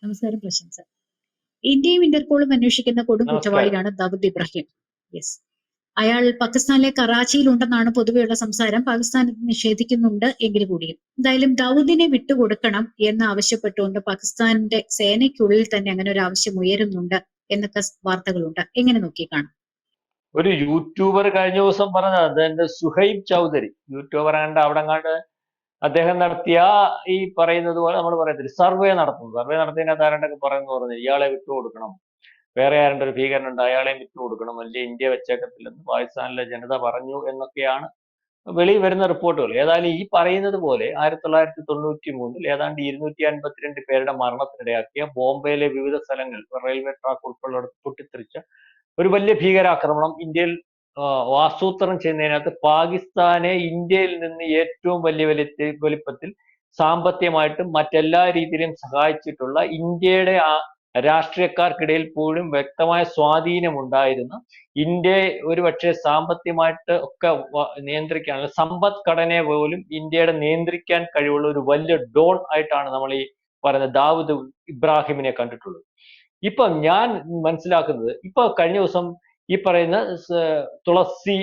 നമസ്കാരം പ്രശംസ. ഇന്ത്യയും ഇന്റർപോളും അന്വേഷിക്കുന്ന കൊടും നമസ്കാരം. കുറ്റവാളിയാണ് ദാവൂദ് ഇബ്രാഹിം. യെസ്, അയാൾ പാകിസ്ഥാനിലെ കറാച്ചിയിൽ ഉണ്ടെന്നാണ് പൊതുവെയുള്ള സംസാരം. പാകിസ്ഥാൻ നിഷേധിക്കുന്നുണ്ട് എങ്കിൽ കൂടിയും എന്തായാലും ദാവൂദിനെ വിട്ടുകൊടുക്കണം എന്ന് ആവശ്യപ്പെട്ടുകൊണ്ട് പാകിസ്ഥാന്റെ സേനയ്ക്കുള്ളിൽ തന്നെ അങ്ങനെ ഒരു ആവശ്യം ഉയരുന്നുണ്ട് എന്നൊക്കെ വാർത്തകളുണ്ട്. എങ്ങനെ നോക്കിക്കാണും? ഒരു യൂട്യൂബർ കഴിഞ്ഞ ദിവസം പറഞ്ഞത് അതെന്റെ സുഹൈബ് ചൗധരി യൂട്യൂബർ കണ്ട് അവിടെ കണ്ട് അദ്ദേഹം നടത്തിയ ഈ പറയുന്നത് പോലെ നമ്മൾ പറയത്തില്ല സർവേ നടത്തിയതിനകത്ത് ആരണ്ടൊക്കെ പറഞ്ഞു ഇയാളെ വിട്ടുകൊടുക്കണം, വേറെ ആരുടെ ഒരു ഭീകരനുണ്ട് അയാളെയും വിട്ടുകൊടുക്കണം, വലിയ ഇന്ത്യ വെച്ചേക്കത്തില്ലെന്ന് പാകിസ്ഥാനിലെ ജനത പറഞ്ഞു എന്നൊക്കെയാണ് വെളിയിൽ വരുന്ന റിപ്പോർട്ടുകൾ. ഏതായാലും ഈ പറയുന്നത് പോലെ 1993 ഏതാണ്ട് 252 പേരുടെ മരണത്തിനിടയാക്കിയ ബോംബെയിലെ വിവിധ സ്ഥലങ്ങൾ റെയിൽവേ ട്രാക്ക് ഉൾപ്പെടെ പൊട്ടിത്തെറിച്ച ഒരു വലിയ ഭീകരാക്രമണം ഇന്ത്യയിൽ ആസൂത്രണം ചെയ്യുന്നതിനകത്ത് പാകിസ്ഥാനെ ഇന്ത്യയിൽ നിന്ന് ഏറ്റവും വലിയ വലിപ്പത്തിൽ സാമ്പത്തികമായിട്ടും മറ്റെല്ലാ രീതിയിലും സഹായിച്ചിട്ടുള്ള ഇന്ത്യയുടെ രാഷ്ട്രീയക്കാർക്കിടയിൽ പോലും വ്യക്തമായ സ്വാധീനം ഉണ്ടായിരുന്ന ഇന്ത്യയെ ഒരുപക്ഷെ സാമ്പത്തികമായിട്ട് ഒക്കെ നിയന്ത്രിക്കാൻ, സമ്പദ്ഘടനയെ പോലും ഇന്ത്യയുടെ നിയന്ത്രിക്കാൻ കഴിവുള്ള ഒരു വലിയ ഡോൺ ആയിട്ടാണ് നമ്മൾ ഈ പറയുന്ന ദാവൂദ് ഇബ്രാഹിമിനെ കണ്ടിട്ടുള്ളത്. ഇപ്പൊ ഞാൻ മനസ്സിലാക്കുന്നത്, ഇപ്പൊ കഴിഞ്ഞ ദിവസം ഈ പറയുന്ന തുളസി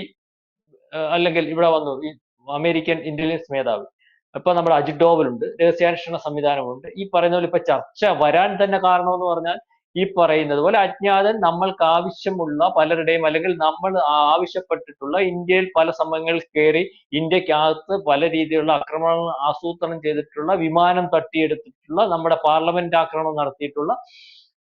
അല്ലെങ്കിൽ ഇവിടെ വന്നു ഈ അമേരിക്കൻ ഇന്റലിജൻസ് മേധാവി, ഇപ്പൊ നമ്മുടെ അജിത് ഡോവൽ ഉണ്ട്, രഹസ്യാന്വേഷണ സംവിധാനമുണ്ട്. ഈ പറയുന്ന പോലെ ഇപ്പൊ ചർച്ച വരാൻ തന്നെ കാരണം എന്ന് പറഞ്ഞാൽ ഈ പറയുന്നത് പോലെ അജ്ഞാതൻ നമ്മൾക്ക് ആവശ്യമുള്ള പലരുടെയും അല്ലെങ്കിൽ നമ്മൾ ആവശ്യപ്പെട്ടിട്ടുള്ള ഇന്ത്യയിൽ പല സമയങ്ങളിൽ കയറി ഇന്ത്യക്കകത്ത് പല രീതിയിലുള്ള ആക്രമണങ്ങൾ ആസൂത്രണം ചെയ്തിട്ടുള്ള, വിമാനം തട്ടിയെടുത്തിട്ടുള്ള, നമ്മുടെ പാർലമെന്റ് ആക്രമണം നടത്തിയിട്ടുള്ള,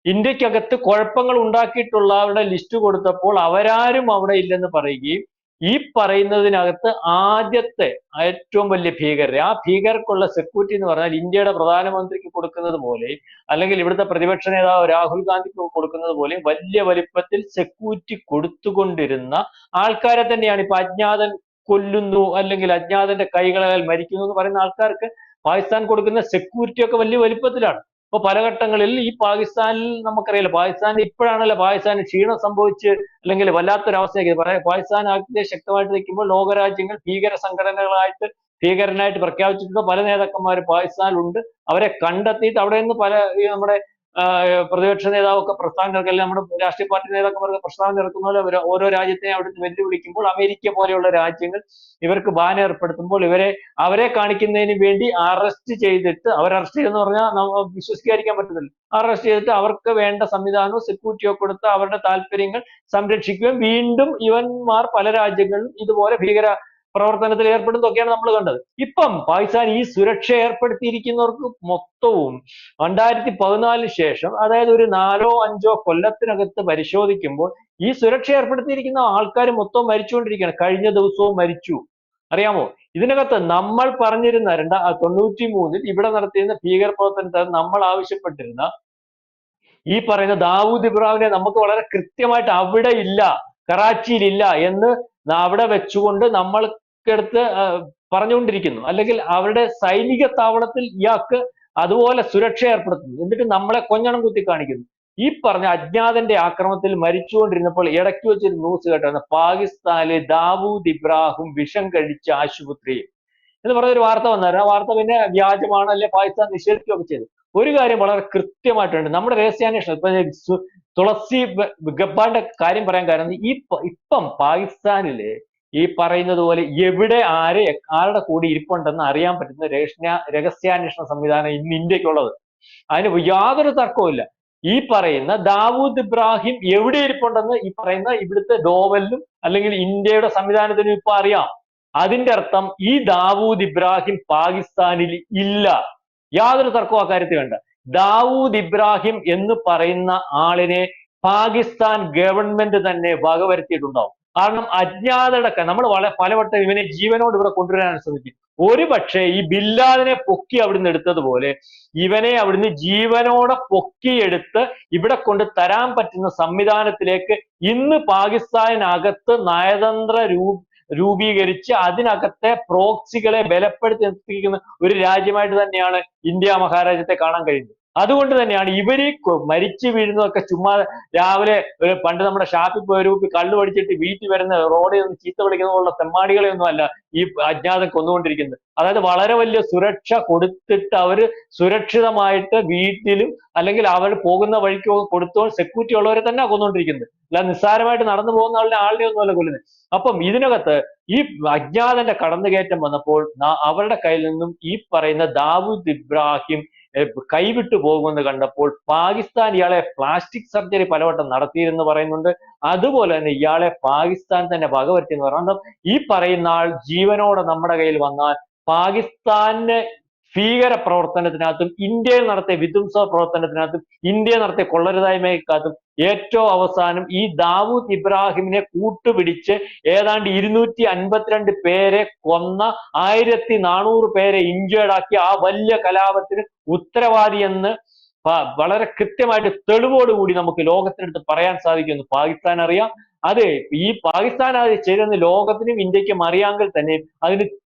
ഇന്ത്യക്കകത്ത് കുഴപ്പങ്ങൾ ഉണ്ടാക്കിയിട്ടുള്ളവരുടെ ലിസ്റ്റ് കൊടുത്തപ്പോൾ അവരാരും അവിടെ ഇല്ലെന്ന് പറയുകയും ഈ പറയുന്നതിനകത്ത് ആദ്യത്തെ ഏറ്റവും വലിയ ഭീകരർ, ആ ഭീകരർക്കുള്ള സെക്യൂരിറ്റി എന്ന് പറഞ്ഞാൽ ഇന്ത്യയുടെ പ്രധാനമന്ത്രിക്ക് കൊടുക്കുന്നത് പോലെ അല്ലെങ്കിൽ ഇവിടുത്തെ പ്രതിപക്ഷ നേതാവ് രാഹുൽ ഗാന്ധിക്ക് കൊടുക്കുന്നത് പോലെ വലിയ വലിപ്പത്തിൽ സെക്യൂരിറ്റി കൊടുത്തുകൊണ്ടിരുന്ന ആൾക്കാരെ തന്നെയാണ് ഇപ്പൊ അജ്ഞാതൻ കൊല്ലുന്നു അല്ലെങ്കിൽ അജ്ഞാതന്റെ കൈകളാൽ മരിക്കുന്നു എന്ന് പറയുന്ന ആൾക്കാർക്ക് പാകിസ്ഥാൻ കൊടുക്കുന്ന സെക്യൂരിറ്റി ഒക്കെ വലിയ വലിപ്പത്തിലാണ്. ഇപ്പൊ പല ഘട്ടങ്ങളിൽ ഈ പാകിസ്ഥാനിൽ നമുക്കറിയാലോ, പാകിസ്ഥാനിൽ ഇപ്പോഴാണല്ലോ പാകിസ്ഥാന് ക്ഷീണം സംഭവിച്ച് അല്ലെങ്കിൽ വല്ലാത്തൊരവസ്ഥയൊക്കെ പാകിസ്ഥാൻ ശക്തമായിട്ട് നിൽക്കുമ്പോൾ ലോകരാജ്യങ്ങൾ ഭീകര സംഘടനകളായിട്ട് ഭീകരനായിട്ട് പ്രഖ്യാപിച്ചിട്ടുള്ള പല നേതാക്കന്മാർ പാകിസ്ഥാനിലുണ്ട്. അവരെ കണ്ടെത്തിയിട്ട് അവിടെ നിന്ന് പല നമ്മുടെ പ്രതിപക്ഷ നേതാവൊക്കെ പ്രസ്താവന ഇറക്കുക, അല്ലെങ്കിൽ നമ്മുടെ രാഷ്ട്രീയ പാർട്ടി നേതാക്കന്മാർക്ക് പ്രസ്താവന ഇറക്കുന്ന പോലെ ഓരോ രാജ്യത്തെയും അവിടുന്ന് വെല്ലുവിളിക്കുമ്പോൾ അമേരിക്ക പോലെയുള്ള രാജ്യങ്ങൾ ഇവർക്ക് ബാൻ ഏർപ്പെടുത്തുമ്പോൾ അവരെ കാണിക്കുന്നതിന് വേണ്ടി അറസ്റ്റ് ചെയ്തിട്ട്, അറസ്റ്റ് ചെയ്തെന്ന് പറഞ്ഞാൽ വിശ്വസിക്കാതിരിക്കാൻ പറ്റത്തില്ല, അറസ്റ്റ് ചെയ്തിട്ട് അവർക്ക് വേണ്ട സംവിധാനവും സെക്യൂരിറ്റിയോ കൊടുത്ത് അവരുടെ താല്പര്യങ്ങൾ സംരക്ഷിക്കുകയും വീണ്ടും ഇവന്മാർ പല രാജ്യങ്ങളിലും ഇതുപോലെ ഭീകര പ്രവർത്തനത്തിൽ ഏർപ്പെടുന്നതൊക്കെയാണ് നമ്മൾ കണ്ടത്. ഇപ്പം പാകിസ്ഥാൻ ഈ സുരക്ഷ ഏർപ്പെടുത്തിയിരിക്കുന്നവർക്ക് മൊത്തവും 2014 ശേഷം, അതായത് ഒരു 4-5 കൊല്ലത്തിനകത്ത് പരിശോധിക്കുമ്പോൾ ഈ സുരക്ഷ ഏർപ്പെടുത്തിയിരിക്കുന്ന ആൾക്കാർ മൊത്തം മരിച്ചുകൊണ്ടിരിക്കുകയാണ്. കഴിഞ്ഞ ദിവസവും മരിച്ചു, അറിയാമോ? ഇതിനകത്ത് നമ്മൾ പറഞ്ഞിരുന്ന 1993 ഇവിടെ നടത്തിയിരുന്ന ഭീകര പ്രവർത്തനത്തിൽ നമ്മൾ ആവശ്യപ്പെട്ടിരുന്ന ഈ പറയുന്ന ദാവൂദ് ഇബ്രാഹിമിനെ നമുക്ക് വളരെ കൃത്യമായിട്ട് അവിടെ ഇല്ല, കറാച്ചിയിലില്ല എന്ന് അവിടെ വെച്ചുകൊണ്ട് നമ്മൾക്കെടുത്ത് പറഞ്ഞുകൊണ്ടിരിക്കുന്നു. അല്ലെങ്കിൽ അവരുടെ സൈനിക താവളത്തിൽ ഇയാൾക്ക് അതുപോലെ സുരക്ഷ ഏർപ്പെടുത്തുന്നു, എന്നിട്ട് നമ്മളെ കൊഞ്ഞണം കുത്തി കാണിക്കുന്നു. ഈ പറഞ്ഞ അജ്ഞാതന്റെ ആക്രമണത്തിൽ മരിച്ചുകൊണ്ടിരുന്നപ്പോൾ ഇടയ്ക്ക് വെച്ചൊരു ന്യൂസ് കേട്ടാണ്, പാകിസ്ഥാനിലെ ദാവൂദ് ഇബ്രാഹിം വിഷം കഴിച്ച ആശുപത്രിയിൽ എന്ന് പറഞ്ഞൊരു വാർത്ത വന്നായിരുന്നു. ആ വാർത്ത പിന്നെ വ്യാജമാണ്, അല്ലെ പാകിസ്ഥാൻ നിഷേധിക്കുകയൊക്കെ ചെയ്തു. ഒരു കാര്യം വളരെ കൃത്യമായിട്ടുണ്ട്, നമ്മുടെ രഹസ്യാന്വേഷണം ഇപ്പൊ തുളസി ഗബ്ബാന്റെ കാര്യം പറയാൻ കാരണം ഇപ്പം പാകിസ്ഥാനിലെ ഈ പറയുന്നത് പോലെ എവിടെ ആരുടെ കൂടി ഇരിപ്പുണ്ടെന്ന് അറിയാൻ പറ്റുന്ന രഹസ്യാന്വേഷണ സംവിധാനം ഇന്ന് ഇന്ത്യക്കുള്ളത്. അതിന് യാതൊരു തർക്കവുമില്ല. ഈ പറയുന്ന ദാവൂദ് ഇബ്രാഹിം എവിടെ ഇരിപ്പുണ്ടെന്ന് ഈ പറയുന്ന ഇവിടുത്തെ ഡോവലിനും അല്ലെങ്കിൽ ഇന്ത്യയുടെ സംവിധാനത്തിനും ഇപ്പൊ അറിയാം. അതിന്റെ അർത്ഥം ഈ ദാവൂദ് ഇബ്രാഹിം പാകിസ്ഥാനിൽ ഇല്ല, യാതൊരു തർക്കവും അക്കാര്യത്തിൽ വേണ്ട. ദാവൂദ് ഇബ്രാഹിം എന്ന് പറയുന്ന ആളിനെ പാകിസ്ഥാൻ ഗവൺമെന്റ് തന്നെ വകവരുത്തിയിട്ടുണ്ടാവും. കാരണം അജ്ഞാതടക്കം നമ്മൾ പലവട്ടം ഇവനെ ജീവനോട് ഇവിടെ കൊണ്ടുവരാൻ ശ്രമിക്കും. ഒരു പക്ഷേ ഈ ബില്ലാദിനെ പൊക്കി അവിടുന്ന് എടുത്തതുപോലെ ഇവനെ അവിടുന്ന് ജീവനോടെ പൊക്കിയെടുത്ത് ഇവിടെ കൊണ്ട് തരാൻ പറ്റുന്ന സംവിധാനത്തിലേക്ക് ഇന്ന് പാകിസ്ഥാനകത്ത് നയതന്ത്ര രൂപീകരിച്ച് അതിനകത്തെ പ്രോക്സികളെ ബലപ്പെടുത്തി നിർത്തിയിരിക്കുന്ന ഒരു രാജ്യമായിട്ട് തന്നെയാണ് ഇന്ത്യ മഹാരാജ്യത്തെ കാണാൻ കഴിയുന്നത്. അതുകൊണ്ട് തന്നെയാണ് ഇവര് മരിച്ചു വീഴുന്നതൊക്കെ ചുമ്മാ രാവിലെ പണ്ട് നമ്മുടെ ഷാപ്പിൽ പോയി ഒരു കുപ്പി കള്ളു പഠിച്ചിട്ട് വീട്ടിൽ വരുന്ന റോഡിൽ നിന്ന് ചീത്ത വിളിക്കുന്ന പോലുള്ള തെമ്മാടികളെ ഒന്നും അല്ല ഈ അജ്ഞാതൻ കൊന്നുകൊണ്ടിരിക്കുന്നത്. അതായത് വളരെ വലിയ സുരക്ഷ കൊടുത്തിട്ട് അവര് സുരക്ഷിതമായിട്ട് വീട്ടിലും അല്ലെങ്കിൽ അവർ പോകുന്ന വഴിക്ക് കൊടുത്തോ സെക്യൂരിറ്റി ഉള്ളവരെ തന്നെ കൊന്നുകൊണ്ടിരിക്കുന്നത്. അല്ല നിസ്സാരമായിട്ട് നടന്നു പോകുന്ന ആളിനെ ഒന്നുമല്ല കൊല്ലുന്നത്. അപ്പം ഇതിനകത്ത് ഈ അജ്ഞാതന്റെ കടന്നുകയറ്റം വന്നപ്പോൾ അവരുടെ കയ്യിൽ നിന്നും ഈ പറയുന്ന ദാവൂദ് ഇബ്രാഹിം കൈവിട്ടു പോകുമെന്ന് കണ്ടപ്പോൾ പാകിസ്ഥാൻ ഇയാളെ പ്ലാസ്റ്റിക് സർജറി പലവട്ടം നടത്തിയെന്ന് പറയുന്നുണ്ട്. അതുപോലെ തന്നെ ഇയാളെ പാകിസ്ഥാൻ തന്നെ വകവരുത്തി എന്ന് പറയുന്നത് ഈ പറയുന്ന ആൾ ജീവനോടെ നമ്മുടെ കയ്യിൽ വന്നാൽ പാകിസ്ഥാന് ഭീകര പ്രവർത്തനത്തിനകത്തും ഇന്ത്യയിൽ നടത്തിയ വിധ്വംസ പ്രവർത്തനത്തിനകത്തും ഇന്ത്യയിൽ നടത്തിയ കൊള്ളരുതായ്മയ്ക്കകത്തും ഏറ്റവും അവസാനം ഈ ദാവൂദ് ഇബ്രാഹിമിനെ കൂട്ടുപിടിച്ച് ഏതാണ്ട് 252 പേരെ കൊന്ന 1400 പേരെ ഇഞ്ചേർഡ് ആക്കി ആ വലിയ കലാപത്തിന് ഉത്തരവാദി എന്ന് വളരെ കൃത്യമായിട്ട് തെളിവോടുകൂടി നമുക്ക് ലോകത്തിനടുത്ത് പറയാൻ സാധിക്കുമെന്ന് പാകിസ്ഥാൻ അറിയാം. അത് ഈ പാകിസ്ഥാൻ അത് ചെയ്തെന്ന് ലോകത്തിനും ഇന്ത്യക്കും അറിയാമെങ്കിൽ തന്നെ അതിന്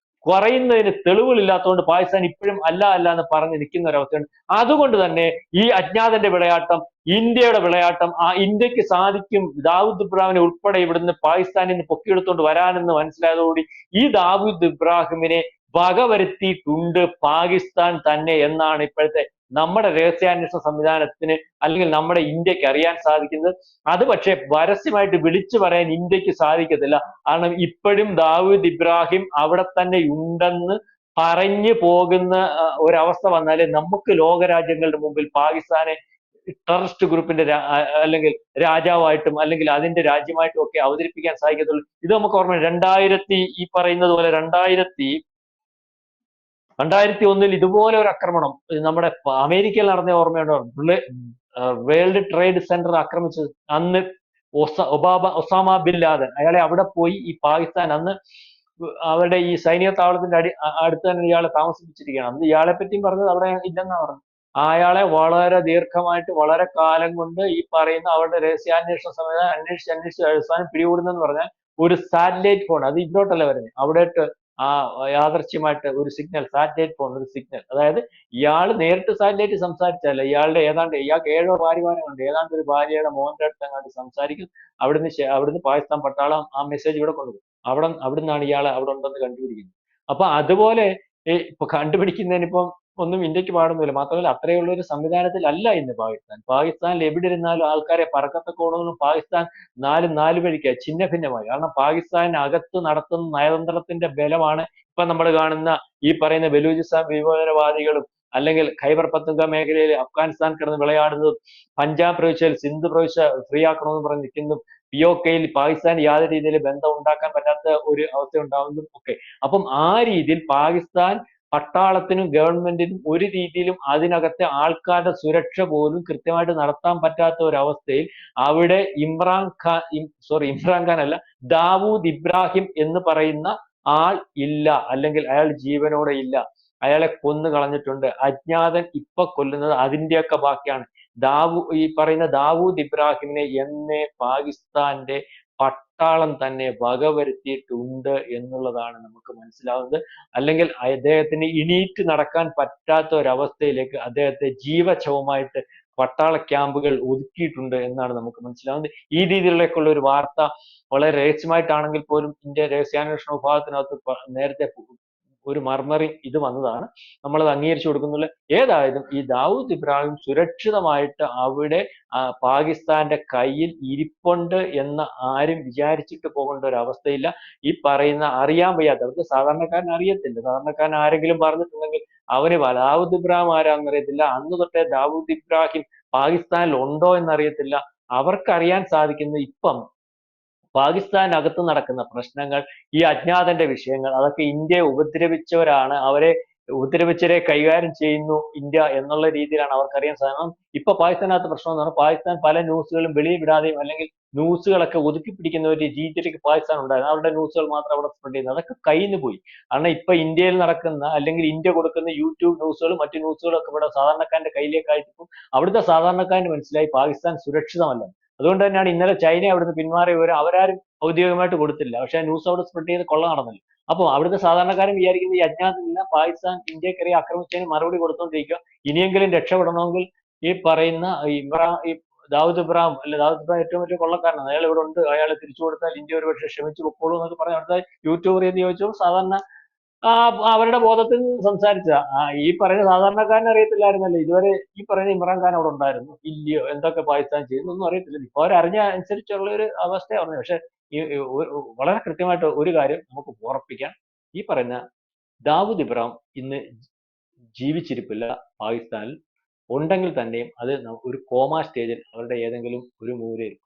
കുറയുന്നതിന് തെളിവുകളില്ലാത്തതുകൊണ്ട് പാകിസ്ഥാൻ ഇപ്പോഴും അല്ല എന്ന് പറഞ്ഞ് നിൽക്കുന്ന ഒരവസ്ഥയുണ്ട്. അതുകൊണ്ട് തന്നെ ഈ അജ്ഞാതന്റെ വിളയാട്ടം, ഇന്ത്യയുടെ വിളയാട്ടം, ആ ഇന്ത്യക്ക് സാധിക്കും ദാവൂദ് ഇബ്രാഹിമിനെ ഉൾപ്പെടെ ഇവിടുന്ന് പാകിസ്ഥാനിൽ നിന്ന് പൊക്കിയെടുത്തുകൊണ്ട് വരാനെന്ന് മനസ്സിലായതോടുകൂടി ഈ ദാവൂദ് ഇബ്രാഹിമിനെ വകവരുത്തിയിട്ടുണ്ട് പാകിസ്ഥാൻ തന്നെ എന്നാണ് ഇപ്പോഴത്തെ നമ്മുടെ രഹസ്യാന്വേഷണ സംവിധാനത്തിന് അല്ലെങ്കിൽ നമ്മുടെ ഇന്ത്യക്ക് അറിയാൻ സാധിക്കുന്നത്. അത് പക്ഷേ പരസ്യമായിട്ട് വിളിച്ചു പറയാൻ ഇന്ത്യക്ക് സാധിക്കത്തില്ല. കാരണം ഇപ്പോഴും ദാവൂദ് ഇബ്രാഹിം അവിടെ തന്നെ ഉണ്ടെന്ന് പറഞ്ഞു പോകുന്ന ഒരവസ്ഥ വന്നാലേ നമുക്ക് ലോകരാജ്യങ്ങളുടെ മുമ്പിൽ പാകിസ്ഥാനെ ടെററിസ്റ്റ് ഗ്രൂപ്പിന്റെ അല്ലെങ്കിൽ രാജാവായിട്ടും അല്ലെങ്കിൽ അതിന്റെ രാജ്യമായിട്ടും ഒക്കെ അവതരിപ്പിക്കാൻ സാധിക്കത്തുള്ളൂ. ഇത് നമുക്ക് ഓർമ്മ ഈ പറയുന്നത് പോലെ 2001 ഇതുപോലെ ഒരു ആക്രമണം നമ്മുടെ അമേരിക്കയിൽ നടന്ന ഓർമ്മയുണ്ടോ? വേൾഡ് ട്രേഡ് സെന്റർ ആക്രമിച്ചത് അന്ന് ഒസാമ ബിൻ ലാദൻ അയാളെ അവിടെ പോയി ഈ പാകിസ്ഥാൻ അന്ന് അവരുടെ ഈ സൈനിക താവളത്തിന്റെ അടുത്ത് തന്നെ ഇയാളെ താമസിപ്പിച്ചിരിക്കുകയാണ്. അന്ന് ഇയാളെ പറ്റിയും പറഞ്ഞത് അവിടെ ഇല്ലെന്നാ പറഞ്ഞത്. അയാളെ വളരെ ദീർഘമായിട്ട് വളരെ കാലം കൊണ്ട് ഈ പറയുന്ന അവരുടെ രഹസ്യാന്വേഷണ സംവിധാനം അന്വേഷിച്ച് അവസാനം പിടികൂടുന്നെന്ന് പറഞ്ഞാൽ ഒരു സാറ്റലൈറ്റ് ഫോൺ, അത് ഇങ്ങോട്ടല്ല വരുന്നത്, അവിടേക്ക് യാദർച്ഛ്യമായിട്ട് ഒരു സിഗ്നൽ, സാറ്റലൈറ്റ് ഫോൺ ഒരു സിഗ്നൽ, അതായത് ഇയാൾ നേരിട്ട് സാറ്റലൈറ്റ് സംസാരിച്ചല്ല, ഇയാളുടെ ഇയാൾക്ക് 7 ഭാര്യമാരുണ്ട്, ഏതാണ്ട് ഒരു ഭാര്യയുടെ മോന്റെ അടുത്ത് അങ്ങോട്ട് സംസാരിക്കും. അവിടുന്ന് പാകിസ്ഥാൻ പട്ടാളം ആ മെസ്സേജ് ഇവിടെ കൊണ്ടുപോകും. അവിടുന്നാണ് ഇയാൾ അവിടെ ഉണ്ടെന്ന് കണ്ടുപിടിക്കുന്നത്. അപ്പൊ അതുപോലെ ഇപ്പൊ കണ്ടുപിടിക്കുന്നതിനിപ്പം ഒന്നും ഇന്ത്യക്ക് പാടുന്നില്ല. മാത്രമല്ല അത്രയുള്ള ഒരു സംവിധാനത്തിലല്ല ഇന്ന് പാകിസ്ഥാനിൽ എവിടെ ഇരുന്നാലും ആൾക്കാരെ പറക്കത്തക്കോണങ്ങളും പാകിസ്ഥാൻ നാല് വഴിക്ക് ഛിന്ന ഭിന്നമായി. കാരണം പാകിസ്ഥാനകത്ത് നടത്തുന്ന നയതന്ത്രത്തിന്റെ ബലമാണ് ഇപ്പൊ നമ്മൾ കാണുന്ന ഈ പറയുന്ന ബലൂചിസ്ഥാൻ വിമോചനവാദികളും അല്ലെങ്കിൽ ഖൈബർ പത്തുങ്ക മേഖലയിൽ അഫ്ഗാനിസ്ഥാൻ കിടന്ന് വിളയാടുന്നതും പഞ്ചാബ് പ്രവിശ്യയിൽ സിന്ധ് പ്രവിശ്യ ഫ്രീ ആക്കണമെന്ന് പറഞ്ഞ് നിൽക്കുന്നതും POK-യിൽ പാകിസ്ഥാൻ യാതൊരു രീതിയിൽ ബന്ധം ഉണ്ടാക്കാൻ പറ്റാത്ത ഒരു അവസ്ഥ ഉണ്ടാവുന്നതും ഒക്കെ. അപ്പം ആ രീതിയിൽ പാകിസ്ഥാൻ പട്ടാളത്തിനും ഗവൺമെന്റിനും ഒരു രീതിയിലും അതിനകത്തെ ആൾക്കാരുടെ സുരക്ഷ പോലും കൃത്യമായിട്ട് നടത്താൻ പറ്റാത്ത ഒരവസ്ഥയിൽ അവിടെ ഇമ്രാൻഖാൻ അല്ല, ദാവൂദ് ഇബ്രാഹിം എന്ന് പറയുന്ന ആൾ ഇല്ല, അല്ലെങ്കിൽ അയാൾ ജീവനോടെ ഇല്ല, അയാളെ കൊന്നു കളഞ്ഞിട്ടുണ്ട്. അജ്ഞാതൻ ഇപ്പൊ കൊല്ലുന്നത് അതിന്റെയൊക്കെ ബാക്കിയാണ്. ഈ പറയുന്ന ദാവൂദ് ഇബ്രാഹിമിനെ എന്നേ പാകിസ്ഥാന്റെ പട്ടാളം തന്നെ വകവരുത്തിയിട്ടുണ്ട് എന്നുള്ളതാണ് നമുക്ക് മനസ്സിലാവുന്നത്. അല്ലെങ്കിൽ അദ്ദേഹത്തിന് എണീറ്റ് നടക്കാൻ പറ്റാത്ത ഒരവസ്ഥയിലേക്ക് അദ്ദേഹത്തെ ജീവച്ഛവമായിട്ട് പട്ടാള ക്യാമ്പുകൾ ഒതുക്കിയിട്ടുണ്ട് എന്നാണ് നമുക്ക് മനസ്സിലാവുന്നത്. ഈ രീതിയിലേക്കുള്ള ഒരു വാർത്ത വളരെ രഹസ്യമായിട്ടാണെങ്കിൽ പോലും ഇന്ത്യ രഹസ്യാന്വേഷണ വിഭാഗത്തിനകത്ത് നേരത്തെ ഒരു മർമറിങ് ഇത് വന്നതാണ്. നമ്മളത് അംഗീകരിച്ചു കൊടുക്കുന്നില്ല. ഏതായാലും ഈ ദാവൂദ് ഇബ്രാഹിം സുരക്ഷിതമായിട്ട് അവിടെ പാകിസ്ഥാന്റെ കയ്യിൽ ഇരിപ്പുണ്ട് എന്ന് ആരും വിചാരിച്ചിട്ട് പോകേണ്ട ഒരു അവസ്ഥയില്ല. ഈ പറയുന്ന അറിയാൻ വയ്യാത്ത, അവർക്ക് സാധാരണക്കാരൻ അറിയത്തില്ല, സാധാരണക്കാരൻ ആരെങ്കിലും പറഞ്ഞിട്ടുണ്ടെങ്കിൽ അവന് ദാവൂദ് ഇബ്രാഹിം ആരാന്ന് അറിയത്തില്ല, അന്ന് തൊട്ടേ ദാവൂദ് ഇബ്രാഹിം പാകിസ്ഥാനിൽ ഉണ്ടോ എന്നറിയത്തില്ല. അവർക്കറിയാൻ സാധിക്കുന്നത് ഇപ്പം പാകിസ്ഥാനകത്ത് നടക്കുന്ന പ്രശ്നങ്ങൾ, ഈ അജ്ഞാതന്റെ വിഷയങ്ങൾ, അതൊക്കെ ഇന്ത്യയെ ഉപദ്രവിച്ചവരാണ്, അവരെ ഉപദ്രവിച്ചവരെ കൈകാര്യം ചെയ്യുന്നു ഇന്ത്യ എന്നുള്ള രീതിയിലാണ് അവർക്കറിയാൻ സാധിക്കും. ഇപ്പൊ പാകിസ്ഥാനകത്ത് പ്രശ്നം എന്ന് പറഞ്ഞാൽ പാകിസ്ഥാൻ പല ന്യൂസുകളും വെളിയിൽ വിടാതെയും അല്ലെങ്കിൽ ന്യൂസുകളൊക്കെ ഒതുക്കി പിടിക്കുന്ന ഒരു രീതിയിലേക്ക് പാകിസ്ഥാൻ ഉണ്ടായിരുന്നു. അവരുടെ ന്യൂസുകൾ മാത്രം അവിടെ സ്പ്രെഡ് ചെയ്യുന്നത്, അതൊക്കെ കയ്യിൽ നിന്ന് പോയി. കാരണം ഇപ്പൊ ഇന്ത്യയിൽ നടക്കുന്ന അല്ലെങ്കിൽ ഇന്ത്യ കൊടുക്കുന്ന യൂട്യൂബ് ന്യൂസുകളും മറ്റു ന്യൂസുകളും ഒക്കെ ഇവിടെ സാധാരണക്കാരന്റെ കയ്യിലേക്ക് അയച്ചപ്പോൾ അവിടുത്തെ സാധാരണക്കാരന് മനസ്സിലായി പാകിസ്ഥാൻ സുരക്ഷിതമല്ല. അതുകൊണ്ട് തന്നെയാണ് ഇന്നലെ ചൈന അവിടുന്ന് പിന്മാറിയ വിവരം അവരാരും ഔദ്യോഗികമായിട്ട് കൊടുത്തില്ല. പക്ഷേ ന്യൂസ് അവിടെ സ്പ്രെഡ് ചെയ്ത് കൊള്ള നടന്നില്ല. അപ്പോൾ അവിടുത്തെ സാധാരണക്കാരൻ വിചാരിക്കുന്ന ഈ അജ്ഞാതത്തിൽ നിന്ന് പാകിസ്ഥാൻ ഇന്ത്യക്കെതിരെ ആക്രമിച്ചതിന് മറുപടി കൊടുത്തുകൊണ്ടിരിക്കുക. ഇനിയെങ്കിലും രക്ഷപ്പെടണമെങ്കിൽ ഈ പറയുന്ന ഈ ദാവൂദ് ഇബ്രാഹിം ഏറ്റവും വലിയ കൊള്ളക്കാരനാണ്. അയാൾ ഇവിടെ ഉണ്ട്, അയാൾ തിരിച്ചു കൊടുത്താൽ ഇന്ത്യ ഒരുപക്ഷെ ക്ഷമിച്ചു പൊക്കോളൂ എന്നൊക്കെ പറഞ്ഞ് അവിടുത്തെ യൂട്യൂബർ എന്ന് ചോദിച്ചു. സാധാരണ അവരുടെ ബോധത്തിൽ സംസാരിച്ച ഈ പറയുന്ന സാധാരണക്കാരനെ അറിയത്തില്ലായിരുന്നല്ലോ ഇതുവരെ. ഈ പറയുന്ന ഇമ്രാൻഖാൻ അവിടെ ഉണ്ടായിരുന്നു ഇല്ലയോ, എന്തൊക്കെ പാകിസ്ഥാൻ ചെയ്യുന്നു ഒന്നും അറിയത്തില്ല. ഇപ്പൊ അവരറിഞ്ഞ അനുസരിച്ചുള്ള ഒരു അവസ്ഥയാണ് പറഞ്ഞത്. പക്ഷെ വളരെ കൃത്യമായിട്ട് ഒരു കാര്യം നമുക്ക് ഉറപ്പിക്കാം, ഈ പറയുന്ന ദാവൂദ് ഇബ്രാഹിം ഇന്ന് ജീവിച്ചിരിപ്പില്ല പാകിസ്ഥാനിൽ. ഉണ്ടെങ്കിൽ തന്നെയും അത് ഒരു കോമാ സ്റ്റേജിൽ അവരുടെ ഏതെങ്കിലും ഒരു മൂലയിൽ,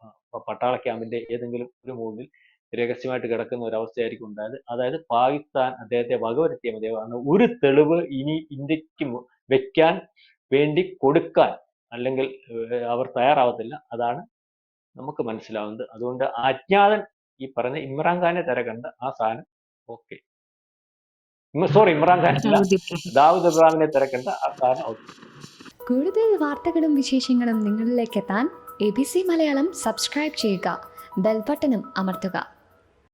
പട്ടാള ക്യാമ്പിന്റെ ഏതെങ്കിലും ഒരു മൂലയിൽ രഹസ്യമായിട്ട് കിടക്കുന്ന ഒരു അവസ്ഥയായിരിക്കും ഉണ്ടായത്. അതായത് പാകിസ്ഥാൻ അദ്ദേഹത്തെ വകവരുത്തിയ മതിയാവുന്ന ഒരു തെളിവ് ഇനി ഇന്ത്യക്ക് വെക്കാൻ വേണ്ടി കൊടുക്കാൻ അല്ലെങ്കിൽ അവർ തയ്യാറാവത്തില്ല. അതാണ് നമുക്ക് മനസ്സിലാവുന്നത്. അതുകൊണ്ട് അജ്ഞാതൻ ഈ പറഞ്ഞ ഇമ്രാൻഖാനെ തിരക്കണ്ട, ആ സാധനം ഓക്കെ. സോറി, ഇമ്രാൻഖാൻ അല്ല, ദാവൂദ് ഇബ്രാഹിമിനെ തിരക്കണ്ട, ആ സാധനം ഓക്കെ. കൂടുതൽ വാർത്തകളും വിശേഷങ്ങളും നിങ്ങളിലേക്ക് എത്താൻ ABC മലയാളം സബ്സ്ക്രൈബ് ചെയ്യുക, ബെൽബട്ടനും അമർത്തുക.